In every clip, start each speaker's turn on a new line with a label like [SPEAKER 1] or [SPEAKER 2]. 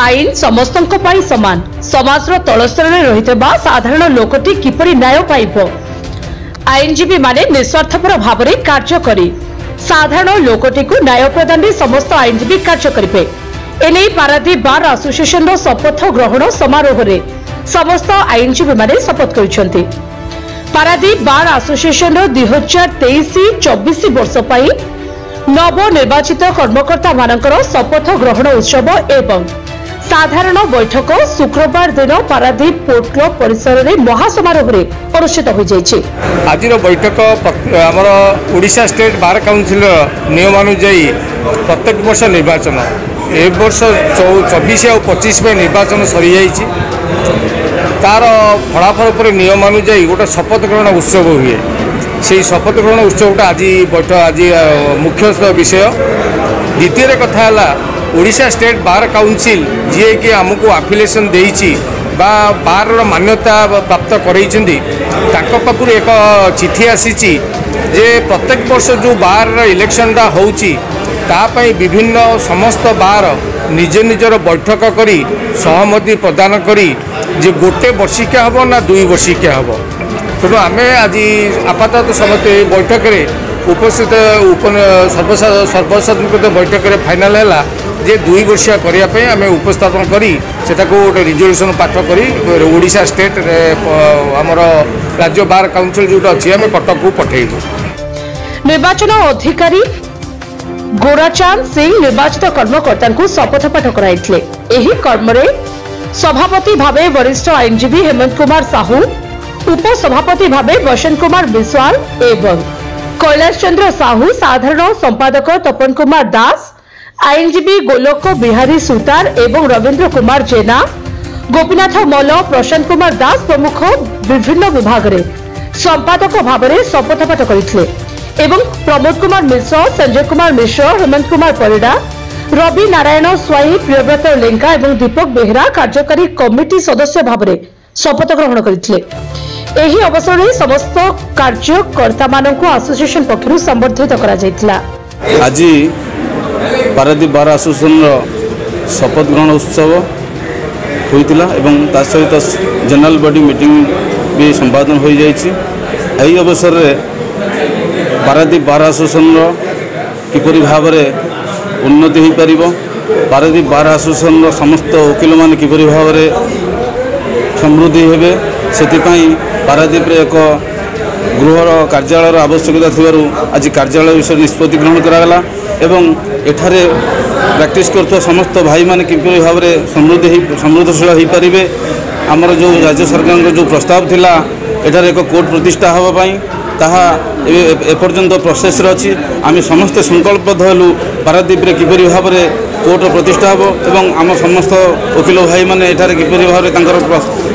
[SPEAKER 1] आईन समस्तों पाई समान समाजर तल स्तर में रहितबा साधारण लोकटी किपरि न्याय पाइब आईनजीवी माने निस्वार्थपर भाव में कार्य करी साधारण लोकटी को न्याय प्रदान में समस्त आईनजीवी कार्य करेंगे। एने पारादीप बार एसोसिएशन शपथ ग्रहण समारोह में समस्त आईनजीवी माने शपथ करिसेंति। पारादीप बार एसोसिएशन 2023-24 वर्ष पाई नवनिर्वाचित कर्मकर्ता मानकर शपथ ग्रहण उत्सव एवं साधारण बैठक शुक्रवार दिन पारादीप पोर्ट क्लब परिसर में महासमारोह अनुष्ठित हो जाइए।
[SPEAKER 2] आज बैठक आमर ओडिशा स्टेट बार काउंसिल नियम अनुଯାयी प्रत्येक वर्ष निर्वाचन ए वर्ष 24 और 25 में निर्वाचन सरी जाइए। तार फलाफल पर नियम अनुଯାयी गोटे शपथ ग्रहण उत्सव हुए से शपथ ग्रहण उत्सवटा आज बैठक आज मुख्य विषय। द्वितीय कथा ओडिशा स्टेट बार काउंसिल जी कि आमको आफिलेसन देइछि बा बार मान्यता प्राप्त करैछन्ति ताको पाखुर एक चिठी आसीछि जे प्रत्येक वर्ष जो बार इलेक्शनटा होउछि तापई विभिन्न समस्त बार निज निजर बैठक करी सहमति प्रदान करी जे गोटे वर्षिका हबो ना 2 वर्षिका हबो। तेणु आम आज आपातत समस्त बैठक में उपस्थित सर्वसाधारण बैठक में फाइनाल है जे 2 वर्षिया करने आम उपस्थापन करी गोटे रिजोल्यूशन पाठ करी ओडिशा स्टेट आमर राज्य बार काउंसिल जो अच्छी आम कटक को पठेबू।
[SPEAKER 1] निर्वाचन अधिकारी गोराचांद सिंह निर्वाचित कर्मकर्ता को शपथ पाठ कराइथिले। एही कर्म रे सभापति भावे वरिष्ठ आईनजीवी हेमंत कुमार साहू, उपसभापति भावे बसंत कुमार विश्वाल एवं कैलाश चंद्र साहू, साधारण संपादक तपन कुमार दास, आईनजीवी गोलोक बिहारी सुतार एवं रविंद्र कुमार जेना, गोपीनाथ मल, प्रशांत कुमार दास प्रमुख विभिन्न विभाग रे संपादक भाव में शपथ पाठ करथिले एवं प्रमोद कुमार मिश्र, संजय कुमार मिश्र, हेमंत कुमार परिडा, रवि नारायण स्वाई, प्रियव्रत लेंका एवं दीपक बेहरा कार्यकारी कमिटी सदस्य भाव में शपथ ग्रहण करथिले। एही अवसर में समस्त कार्यकर्ता मानक एसोसिएशन पक्षरु संबर्धित करा जायतिला।
[SPEAKER 3] आज पारादीप बार एसोसिएशन शपथ ग्रहण उत्सव होइतिला एवं ता सहित जनरल बॉडी मीटिंग भी संपादन हो जाइछि। एही अवसर रे पारादीप बार एसोसिएशन किपरि भाव में उन्नति हो पारिबो, पारादीप बार एसोसिएशन समस्त वकील मान किपरि भाव में समृद्धि हेबे सेतिपई पारादीप रे एक गृहर कार्यालय आवश्यकता थिबारु आज कार्यालय विषय निष्पत्ति ग्रहण करागला एवं एठारे प्रैक्टिस करथो समस्त भाई माने किपरि भाव में समृद्धशील हो पारिबे। आमर जो राज्य सरकार जो प्रस्ताव थिला एठारे एक कोर्ट प्रतिष्ठा होबा पई ताहा एपर्यंत प्रोसेस अच्छी आम समस्ते संकल्पबद्ध हेलु पारादीप रे किपरि भाव में कोर्ट प्रतिष्ठा हो एवं आम समस्त वकील भाई माने एठारे किपरि भाव में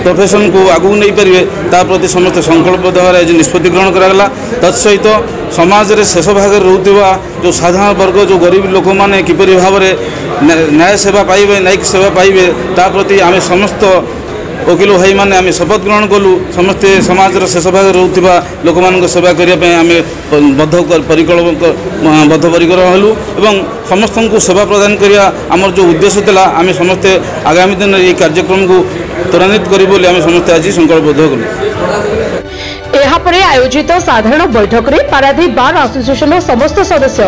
[SPEAKER 3] प्रोफेशन को आगू नहीं पारे ता प्रति समस्त संकल्पबद्ध भाव आज निष्पत्ति ग्रहण करागला। तत्सहित समाज रे शेष भाग रहउतिबा जो साधारण वर्ग जो गरीब लोक माने किपरि भाव में न्याय सेवा पाइबे न्यायिक सेवा पाइबे ता प्रति आम समस्त वकील भाई माने आम शपथ ग्रहण कलु समस्ते समाज शेष भाग रहउतिबा लोक मान सेवा करने आम बद्धपरिकर हलु एवं समस्त को सेवा प्रदान करिया आमर जो उद्देश्य थिला आम समस्ते आगामी दिन ये कार्यक्रम को त्वरान्वित करी बोली आम समस्ते आज संकल्पबद्ध कलु।
[SPEAKER 1] एहापरे आयोजित साधारण बैठक में पारादीप बार एसोसिएशन समस्त सदस्य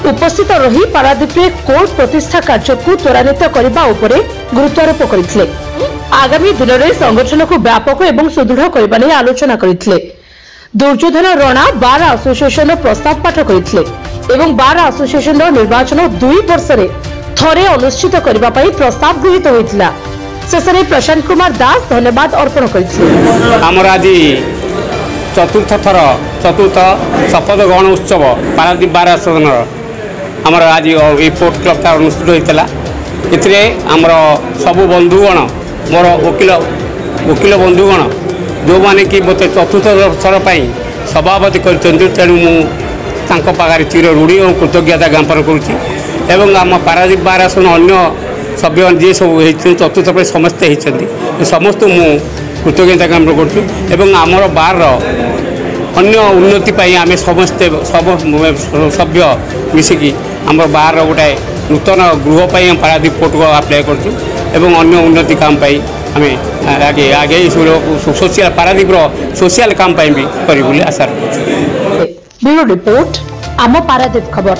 [SPEAKER 1] उपस्थित रही पारादीप रे कोर्ट प्रतिष्ठा कार्य को त्वरान्वित करने उपरे गुरुत्वारोप करथिले। आगामी दिन में संगठन को व्यापक एवं सुदृढ़ करने नहीं आलोचना करथिले। दुर्योधन राणा बार एसोसिएशन प्रस्ताव पाठ करथिले एवं बार एसोसिएशन निर्वाचन 2 वर्ष रे थरे अनुष्ठित करबा पई प्रस्ताव गृहीत होइतिला। शेष में प्रशांत कुमार दास धन्यवाद अर्पण करथिले।
[SPEAKER 4] हमर आज चतुर्थ शपथ ग्रहण उत्सव पारादीप बार एसोसिएशन आमर आज पोर्ट क्लब अनुष्ठित होता। एथिरे आमर सबु बंधुगण मोर वकील बंधुगण जो माने कि मत चतुर्थ थर सभापति कर तेणु मुझे चिर रूढ़ी और कृतज्ञता ज्ञापन करुँच। आम पारादीप बार एसोसिएशन अन्य सभ्य जी सब चतुर्थ समस्ते होती समस्त मु कृतज्ञता ज्ञापन करमर बार अन्य उन्नति आम समस्ते सब सभ्य मिसिकी आम बार गोटे नूतन गृह पारादीप कोर्ट को आप्लाय कर एवं अन्य उन्नति काम पाई आम आगे आगे सोशल पारादीपर सोशल काम भी करी आशा रखुँ।
[SPEAKER 1] ब्यूरो रिपोर्ट आम पारादीप खबर।